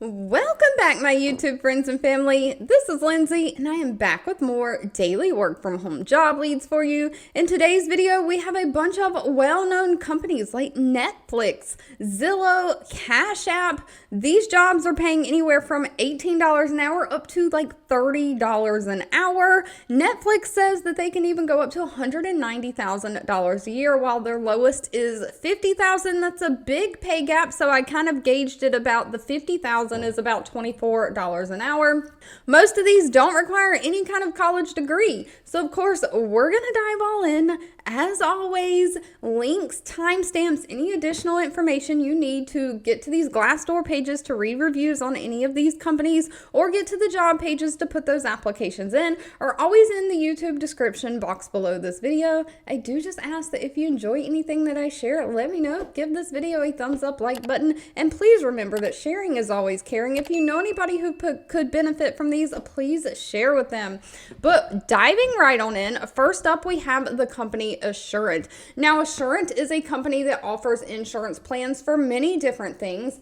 Welcome back, my YouTube friends and family. This is Lindsay, and I am back with more daily work from home job leads for you. In today's video, we have a bunch of well-known companies like Netflix, Zillow, CashApp. These jobs are paying anywhere from $18 an hour up to like $30 an hour. Netflix says that they can even go up to $190,000 a year, while their lowest is $50,000. That's a big pay gap, so I kind of gauged it about the $50,000 is about $24 an hour. Most of these don't require any kind of college degree. So of course, we're going to dive all in. As always, links, timestamps, any additional information you need to get to these Glassdoor pages to read reviews on any of these companies or get to the job pages to put those applications in are always in the YouTube description box below this video. I do just ask that if you enjoy anything that I share, let me know. Give this video a thumbs up, like button, and please remember that sharing is always caring. If you know anybody who could benefit from these, please share with them. But diving right on in, first up we have the company Assurant. Now, Assurant is a company that offers insurance plans for many different things.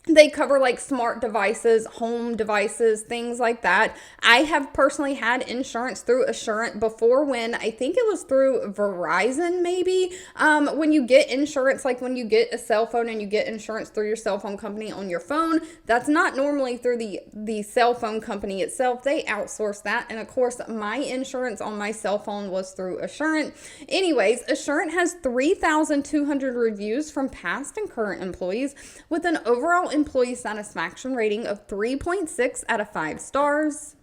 They cover like smart devices, home devices, things like that. I have personally had insurance through Assurant before when I think it was through Verizon maybe. When you get insurance, like when you get a cell phone and you get insurance through your cell phone company on your phone, that's not normally through the cell phone company itself. They outsource that. And of course, my insurance on my cell phone was through Assurant. Anyways, Assurant has 3,200 reviews from past and current employees with an overall employee satisfaction rating of 3.6 out of 5 stars.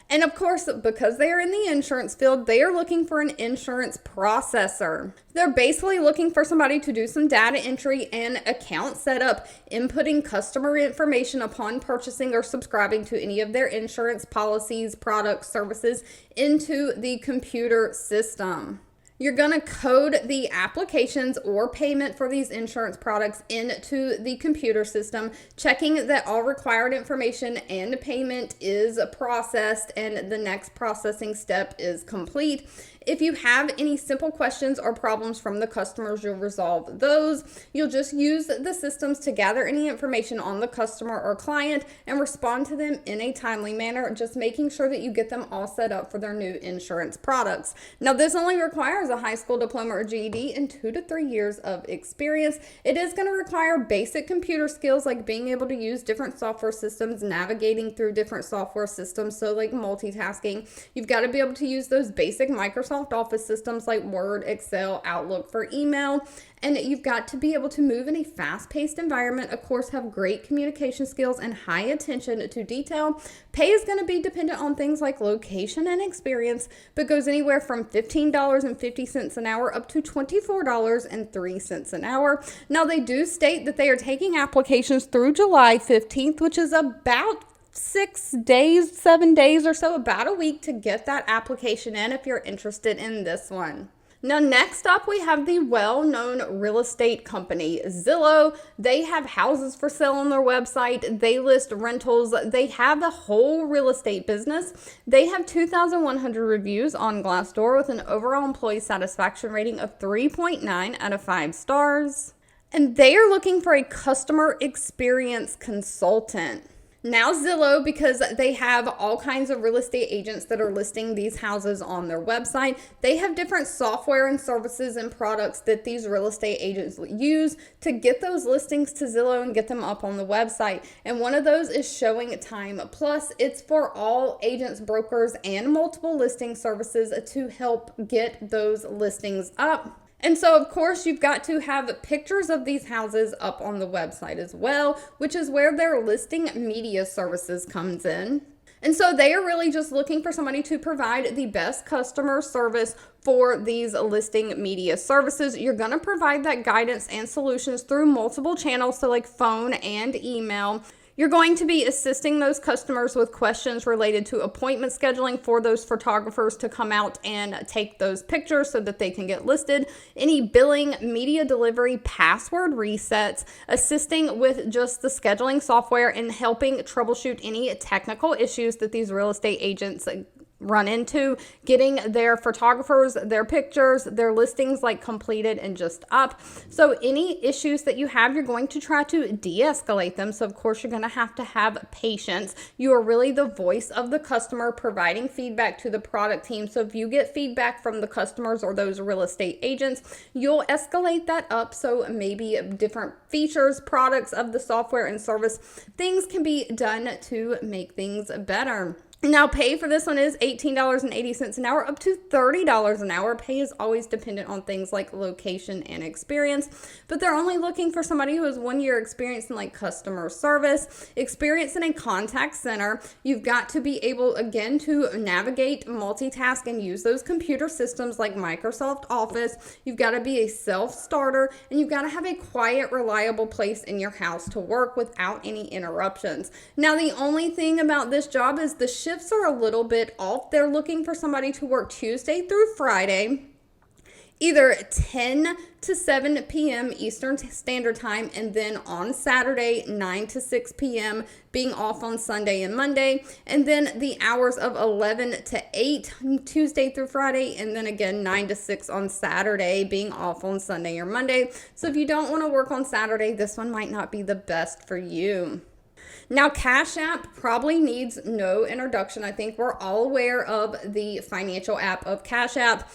And of course, because they are in the insurance field, they are looking for an insurance processor. They're basically looking for somebody to do some data entry and account setup, inputting customer information upon purchasing or subscribing to any of their insurance policies, products, services into the computer system. You're going to code the applications or payment for these insurance products into the computer system, checking that all required information and payment is processed and the next processing step is complete. If you have any simple questions or problems from the customers, you'll resolve those. You'll just use the systems to gather any information on the customer or client and respond to them in a timely manner, just making sure that you get them all set up for their new insurance products. Now, this only requires a high school diploma or GED and 2 to 3 years of experience. It is going to require basic computer skills like being able to use different software systems, navigating through different software systems, so like multitasking. You've got to be able to use those basic Microsoft Office systems like Word, Excel, Outlook for email, and you've got to be able to move in a fast-paced environment, of course, have great communication skills and high attention to detail. Pay is going to be dependent on things like location and experience, but goes anywhere from $15.50 an hour up to $24.03 an hour. Now, they do state that they are taking applications through July 15th, which is about 7 days or so, about a week to get that application in if you're interested in this one. Now, next up, we have the well-known real estate company, Zillow. They have houses for sale on their website. They list rentals. They have a whole real estate business. They have 2,100 reviews on Glassdoor with an overall employee satisfaction rating of 3.9 out of 5 stars. And they are looking for a customer experience consultant. Now, Zillow, because they have all kinds of real estate agents that are listing these houses on their website, they have different software and services and products that these real estate agents use to get those listings to Zillow and get them up on the website. And one of those is Showing Time Plus. It's for all agents, brokers, and multiple listing services to help get those listings up. And so, of course, you've got to have pictures of these houses up on the website as well, which is where their listing media services comes in. And so they are really just looking for somebody to provide the best customer service for these listing media services. You're going to provide that guidance and solutions through multiple channels, so like phone and email. You're going to be assisting those customers with questions related to appointment scheduling for those photographers to come out and take those pictures so that they can get listed, any billing, media delivery, password resets, assisting with just the scheduling software, and helping troubleshoot any technical issues that these real estate agents run into getting their photographers, their pictures, their listings like completed and just up. So any issues that you have, you're going to try to de-escalate them. So of course you're going to have patience. You are really the voice of the customer, providing feedback to the product team. So if you get feedback from the customers or those real estate agents, you'll escalate that up. So maybe different features, products of the software and service, things can be done to make things better. Now, pay for this one is $18.80 an hour up to $30 an hour. Pay is always dependent on things like location and experience, but they're only looking for somebody who has 1 year experience in like customer service, experience in a contact center. You've got to be able, again, to navigate, multitask, and use those computer systems like Microsoft Office. You've got to be a self-starter, and you've got to have a quiet, reliable place in your house to work without any interruptions. Now, the only thing about this job is the shifts are a little bit off. They're looking for somebody to work Tuesday through Friday, either 10 to 7 p.m. Eastern Standard Time, and then on Saturday, 9 to 6 p.m., being off on Sunday and Monday, and then the hours of 11 to 8 Tuesday through Friday, and then again 9 to 6 on Saturday, being off on Sunday or Monday. So if you don't want to work on Saturday, this one might not be the best for you. Now, CashApp probably needs no introduction. I think we're all aware of the financial app of CashApp.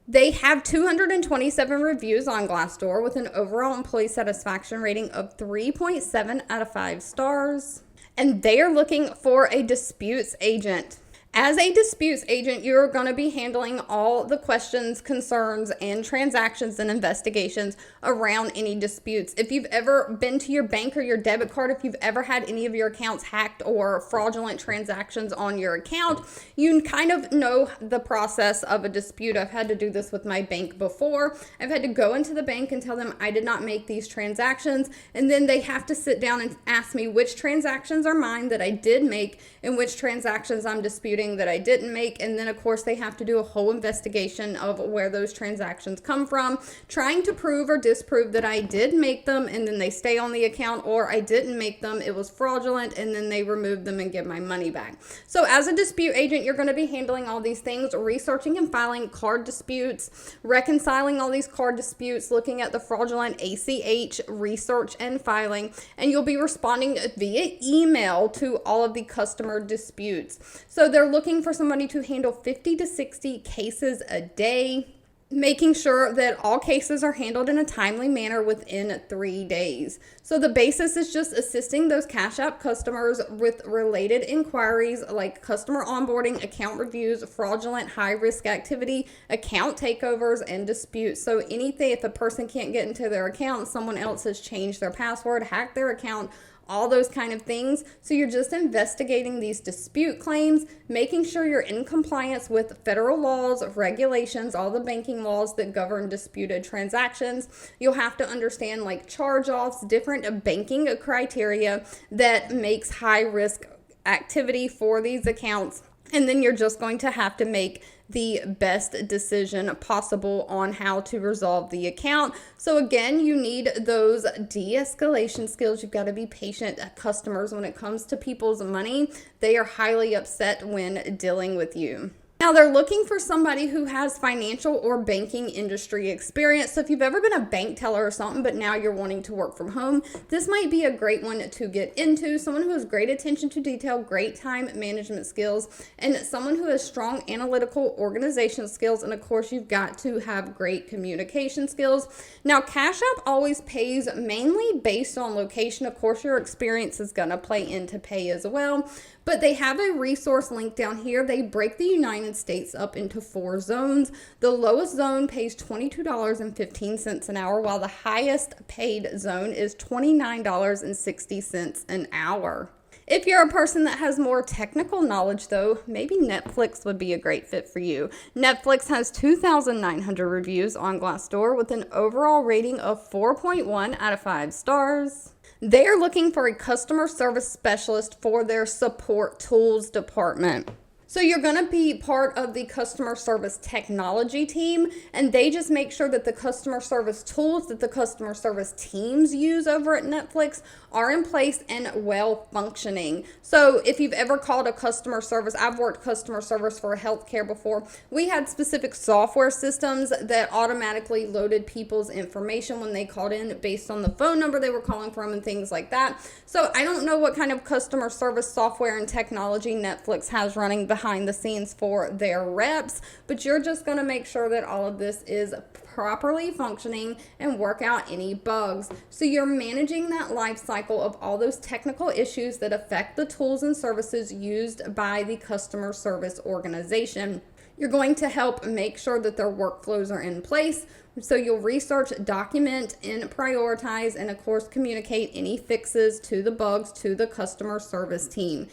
They have 227 reviews on Glassdoor with an overall employee satisfaction rating of 3.7 out of 5 stars. And they are looking for a disputes agent. As a disputes agent, you're going to be handling all the questions, concerns, and transactions and investigations around any disputes. If you've ever been to your bank or your debit card, if you've ever had any of your accounts hacked or fraudulent transactions on your account, you kind of know the process of a dispute. I've had to do this with my bank before. I've had to go into the bank and tell them I did not make these transactions, and then they have to sit down and ask me which transactions are mine that I did make and which transactions I'm disputing that I didn't make. And then of course they have to do a whole investigation of where those transactions come from, trying to prove or disprove that I did make them, and then they stay on the account, or I didn't make them, it was fraudulent, and then they remove them and give my money back. So as a dispute agent, you're going to be handling all these things, researching and filing card disputes, reconciling all these card disputes, looking at the fraudulent ACH research and filing, and you'll be responding via email to all of the customer disputes. So they're looking for somebody to handle 50 to 60 cases a day, making sure that all cases are handled in a timely manner within 3 days. So the basis is just assisting those CashApp customers with related inquiries like customer onboarding, account reviews, fraudulent high-risk activity, account takeovers, and disputes. So anything, if a person can't get into their account, someone else has changed their password, hacked their account, all those kind of things. So you're just investigating these dispute claims, making sure you're in compliance with federal laws, regulations, all the banking laws that govern disputed transactions. You'll have to understand like charge-offs, different banking criteria that makes high risk activity for these accounts. And then you're just going to have to make the best decision possible on how to resolve the account. So again, you need those de-escalation skills. You've got to be patient customers when it comes to people's money. They are highly upset when dealing with you. Now, they're looking for somebody who has financial or banking industry experience. So if you've ever been a bank teller or something, but now you're wanting to work from home, this might be a great one to get into. Someone who has great attention to detail, great time management skills, and someone who has strong analytical organization skills. And of course, you've got to have great communication skills. Now, CashApp always pays mainly based on location. Of course, your experience is going to play into pay as well. But they have a resource link down here. They break the United States up into 4 zones. The lowest zone pays $22.15 an hour, while the highest paid zone is $29.60 an hour. If you're a person that has more technical knowledge, though, maybe Netflix would be a great fit for you. Netflix has 2,900 reviews on Glassdoor with an overall rating of 4.1 out of 5 stars. They are looking for a customer service specialist for their support tools department. So you're going to be part of the customer service technology team, and they just make sure that the customer service tools that the customer service teams use over at Netflix are in place and well functioning. So if you've ever called a customer service, I've worked customer service for healthcare before. We had specific software systems that automatically loaded people's information when they called in based on the phone number they were calling from and things like that. So I don't know what kind of customer service software and technology Netflix has running behind the scenes for their reps, but you're just going to make sure that all of this is properly functioning and work out any bugs. So you're managing that life cycle of all those technical issues that affect the tools and services used by the customer service organization. You're going to help make sure that their workflows are in place. So you'll research, document, and prioritize, and of course communicate any fixes to the bugs to the customer service team.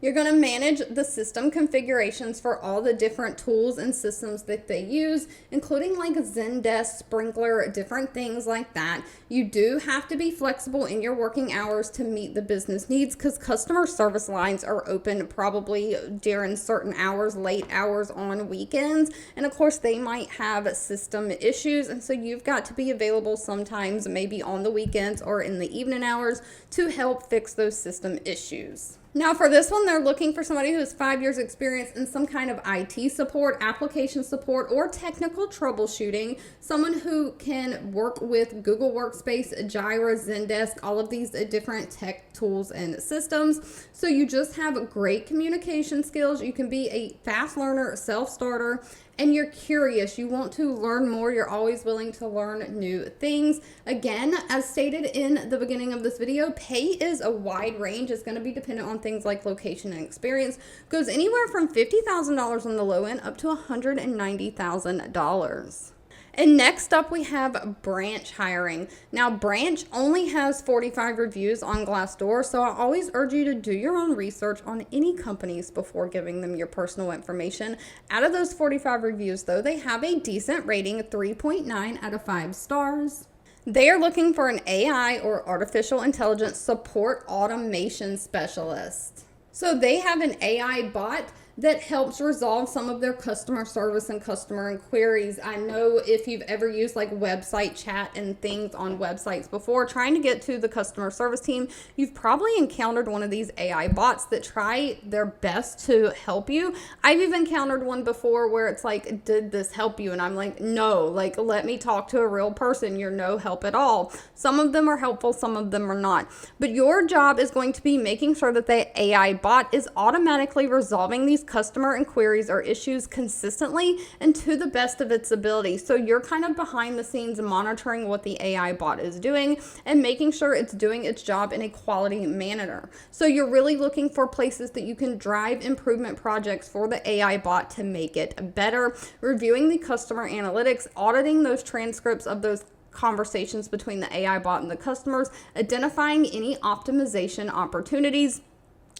You're going to manage the system configurations for all the different tools and systems that they use, including like Zendesk, Sprinkler, different things like that. You do have to be flexible in your working hours to meet the business needs, because customer service lines are open probably during certain hours, late hours on weekends. And of course, they might have system issues. And so you've got to be available sometimes, maybe on the weekends or in the evening hours, to help fix those system issues. Now for this one, they're looking for somebody who has 5 years experience in some kind of IT support, application support, or technical troubleshooting. Someone who can work with Google Workspace, Jira, Zendesk, all of these different tech tools and systems. So you just have great communication skills. You can be a fast learner, self-starter, and you're curious. You want to learn more. You're always willing to learn new things. Again, as stated in the beginning of this video, pay is a wide range. It's going to be dependent on things like location and experience. Goes anywhere from $50,000 on the low end up to $190,000. And next up, we have branch hiring. Now, branch only has 45 reviews on Glassdoor, so I always urge you to do your own research on any companies before giving them your personal information. Out of those 45 reviews, though, they have a decent rating, 3.9 out of 5 stars. They are looking for an AI or artificial intelligence support automation specialist. So they have an AI bot that helps resolve some of their customer service and customer inquiries. I know if you've ever used like website chat and things on websites before, trying to get to the customer service team, you've probably encountered one of these AI bots that try their best to help you. I've even encountered one before where it's like, did this help you? And I'm like, no, like, let me talk to a real person. You're no help at all. Some of them are helpful, some of them are not. But your job is going to be making sure that the AI bot is automatically resolving these customer inquiries or issues consistently and to the best of its ability. So you're kind of behind the scenes monitoring what the AI bot is doing and making sure it's doing its job in a quality manner. So you're really looking for places that you can drive improvement projects for the AI bot to make it better, reviewing the customer analytics, auditing those transcripts of those conversations between the AI bot and the customers, identifying any optimization opportunities.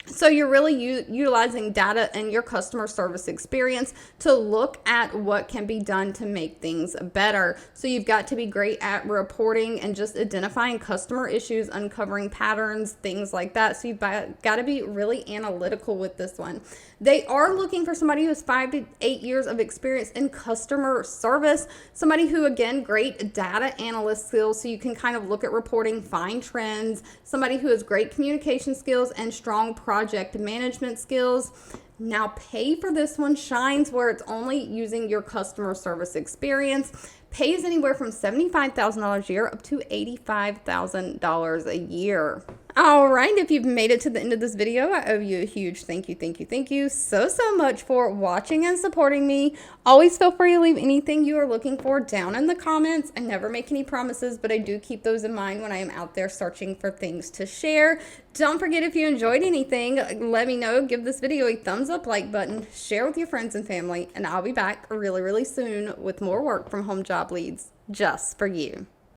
So you're really utilizing data and your customer service experience to look at what can be done to make things better. So you've got to be great at reporting and just identifying customer issues, uncovering patterns, things like that. So you've got to be really analytical with this one. They are looking for somebody who has 5 to 8 years of experience in customer service, somebody who, again, great data analyst skills, so you can kind of look at reporting, find trends, somebody who has great communication skills and strong project management skills. Now, pay for this one shines where it's only using your customer service experience. Pay is anywhere from $75,000 a year up to $85,000 a year. All right, if you've made it to the end of this video, I owe you a huge thank you so much for watching and supporting me. Always feel free to leave anything you are looking for down in the comments. I never make any promises, but I do keep those in mind when I am out there searching for things to share. Don't forget, if you enjoyed anything, let me know. Give this video a thumbs up, like button, share with your friends and family, and I'll be back really soon with more work from home job leads just for you.